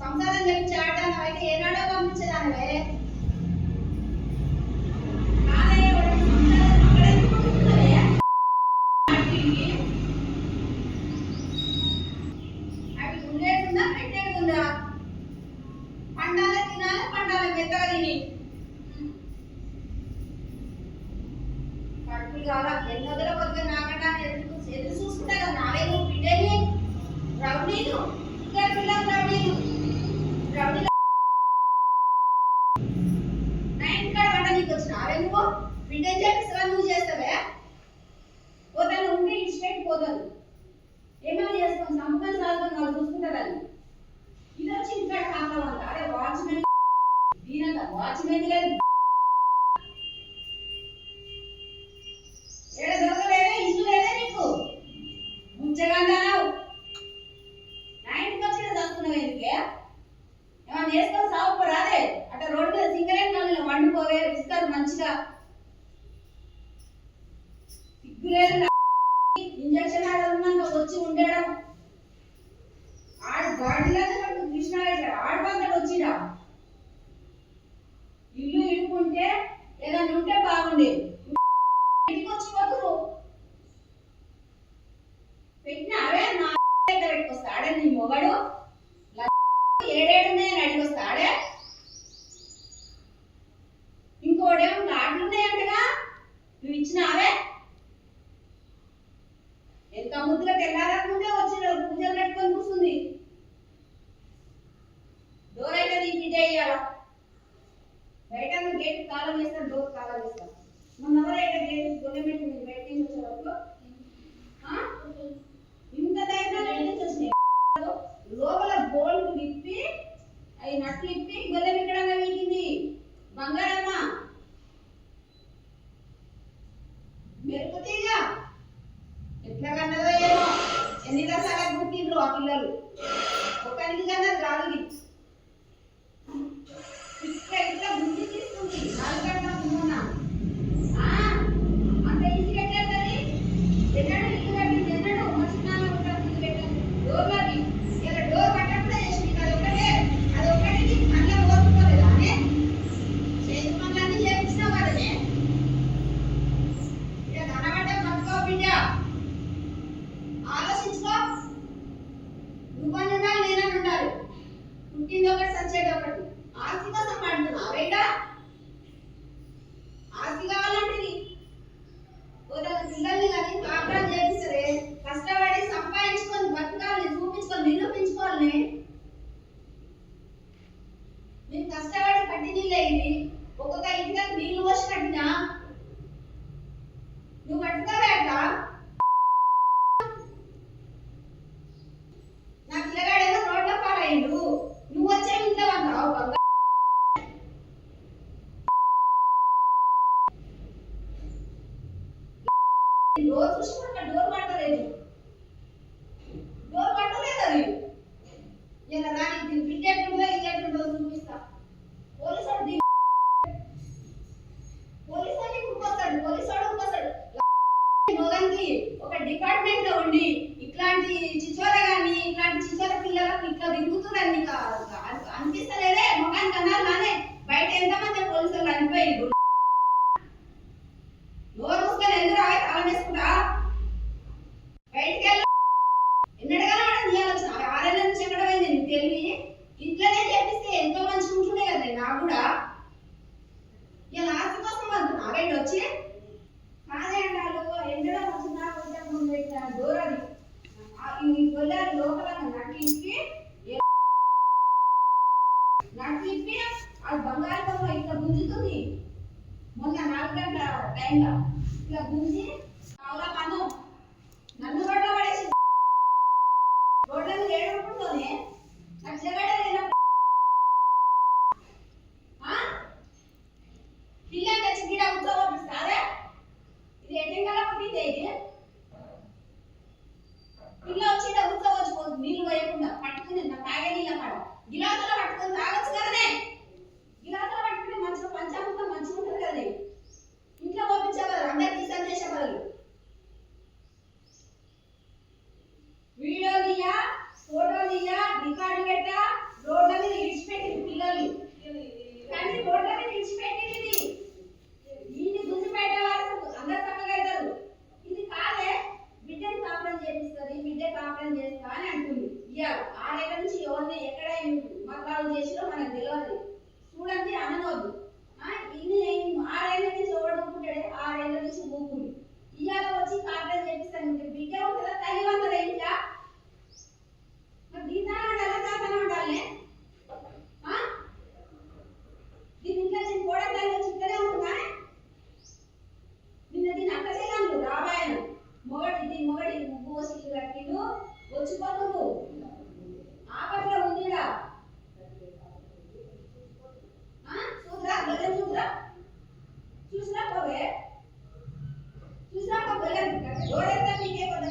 సంసారం చెప్పి ఆడదాను అయితే ఏనాడో పంపించేదానివే. అవి ఉండేటుందా పెట్టేటుందా? పండాల తినాలి, పండాల మెత్తగా తిని కడుపులు కావాలా ఎన్నోదల కొద్దిగా నాకంటే ఎదురు చూసుకుంటా కదా. నావే నువ్వు బిడ్డని రౌడీలు ఇంకా పిల్లలు రౌడీలు రౌడీలు నైన్ కాడ వంట నీకు వచ్చినావే నువ్వు బిడ్డని చెప్పిస్తా నువ్వు చేస్తావే. పోతాను ఉంటే ఇచ్చిపెట్టి పోతాను ఏమైనా చేస్తాం సంపూర్ణ సాధన వాళ్ళు చూసుకుంటారని. ఇది వచ్చి ఇంకా కాకుండా అంట అరే వాచ్మెన్ దీనంత వాచ్మెన్ లేదు ఏడ దొరకలేదే ఇల్లు లేదే నీకు ముంచగాండావు. నా ఇంటికి వచ్చి చదువుతున్నావు ఎందుకే? ఏమన్నా చేసుకొని సాగుపోరాదే అట్లా రోడ్డు మీద సిగరెట్ నల్లు వండుకోవే ఇస్తారు మంచిగా. సిగ్గు లేదు ఇంజక్షన్ ఆడున్నాక వచ్చి ఉండడం ఆడు గాడిలాగా కృష్ణారెడ్డి ఆడబందడు వచ్చిరా. ఇల్లు ఇడుకుంటే ఏదైనా ఉంటే బాగుండేది. ఇంటికి వచ్చి పోతురు పెట్టిన అవే నా దగ్గర పెట్టుకొస్తాడే నీ మొగడు ఏడేడున్నాయని అడిగొస్తాడే. ఇంకోడేమో నాట్లున్నాయంటగా నువ్వు ఇచ్చినావే. ఎంత ముద్దుగా తెల్లారకుంటే వచ్చిన పూజలు పెట్టుకొని కూర్చుంది. డోర్ అయితే నీ బిడ్డ అయ్యాలా బయట గేట్ తాళం వేస్తాను డోర్ తాళం వేస్తాను. మొన్న ఎవరైతే గేట్ గొల్లెమెట్టి మీరు బయట నుంచి వచ్చే వరకు ఇంత ధైర్యంగా బయట నుంచి వచ్చినాయి. లోపల బోల్ట్ విప్పి అవి నట్లు ఇప్పి గొల్లెమెక్కడంగా వీగింది బంగారమ్మ. మెరుపుతీగా ఎట్లా కన్నదో ఏమో ఎన్ని రసాలకు పుట్టిండ్రు ఆ పిల్లలు. ఒకరికి కన్నది కాదు ఇట్లా ఇట్లా బుద్ధి తీసుకుంది నాలుగంట ముందున్నా అంత ఈజీ పెట్టేది. ఎన్నడూ ఇల్లు కట్టింది ఎన్నడూ మర్చినాలు ఇల్లు పెట్టాను డోర్లోకి ఇలా డోర్ కట్టకుండా చేసింది. అది ఒక్కటికి అట్లా ఓర్చుకోలేదు అనే చేతి పనులన్నీ చేపించినా కదనే. ఇక కనబడ్డా బతుకో బిడ్డ ఆలోచించుకో. నువ్వని ఉండాలి నేనని ఉండాలి. పుట్టింది ఒకటి సచ్చేది ఒకటి. ఆస్తి కోసం పడుతున్నావు బయట ఆస్తి కావాలంటే పిల్లల్ని కానీ కాపురం చేపిస్తారే కష్టపడి సంపాదించుకొని బతకాలని చూపించుకొని నిరూపించుకోవాలని. నేను కష్టపడి కట్టి నీళ్ళు అయింది ఒక్కొక్క ఇంటికి నీళ్ళు పోసి కట్టినా నువ్వు పట్టుకోవే అట్లా. నా పిల్లగాడేమో రోడ్ల పాలయ్యిండు నువ్వు వచ్చే ఇంట్లో అంటావు బంగారు. డోర్ చూసుకుంటా డోర్ పట్టలేదు అది. ఇలా రాని బిడ్డ ఎట్లుందో ఇది ఎట్లుందో చూపిస్తా. Police ఇంకొస్తాడు police ఇంకొస్తాడు. మొగంకి ఒక డిపార్ట్మెంట్ లో ఉండి ఇట్లాంటి చిచ్చోర గాని ఇట్లాంటి చిచ్చోర పిల్లలకు ఇట్లా దిగుతుందని అనిపిస్తలేదే. మొగానికి అన్నారు నానే బయట ఎంతమంది పోలీసులు అనిపోయిండు. నోరు మూసుకొని ఎందుకు రాయి తాళం వేసుకుంటా బయటికి వెళ్ళి ఎన్నడగానే నీళ్ళు వచ్చిన 6 ఏళ్ళ నుంచి ఎక్కడ పోయింది నీకు తెలివి. ఇంట్లోనే చేపిస్తే ఎంతో మంచిగా ఉంటుండే కదా నాకు కూడా. ఇలా ఆస్తి కోసం అంటున్నా బయట వచ్చి కాదే అంటారు ఎండడం వచ్చినా ముందు డోర్ అది ఈ గొల్లారు లోపల నట్లు ఇప్పి అది బంగారు బొమ్మ ఇట్లా గుంజుతుంది. మొన్న 4 గంటల టైంలో ఇట్లా గుంజి అవులా పను నన్ను రోడ్లో పడేసి రోడ్లను ఏడుకుంటూనే అట్లా పిల్లలు తెచ్చి గిడ ఉద్యోగిస్తారే. ఇది ఎటెంకల పుట్టిందే ఇది. పిల్ల వచ్చి ఉద్యోగచ్చిపోతుంది నీళ్ళు వేయకుండా పట్టుకుని నా తాగే నీళ్ళ కాడ గిలాసులో పట్టుకొని తాగొచ్చు కదనే. గిలాసులో పట్టుకుని మంచిగా పంచామృతం మంచిగా ఉంటుంది కదనే. ఇంట్లో పంపించే బదులు అందరికి సందేశ బదులు వీడియో తీయ ఫోటో తీయ రికార్డు పెట్ట రోడ్ల ఎవరైతే మీకే కొంత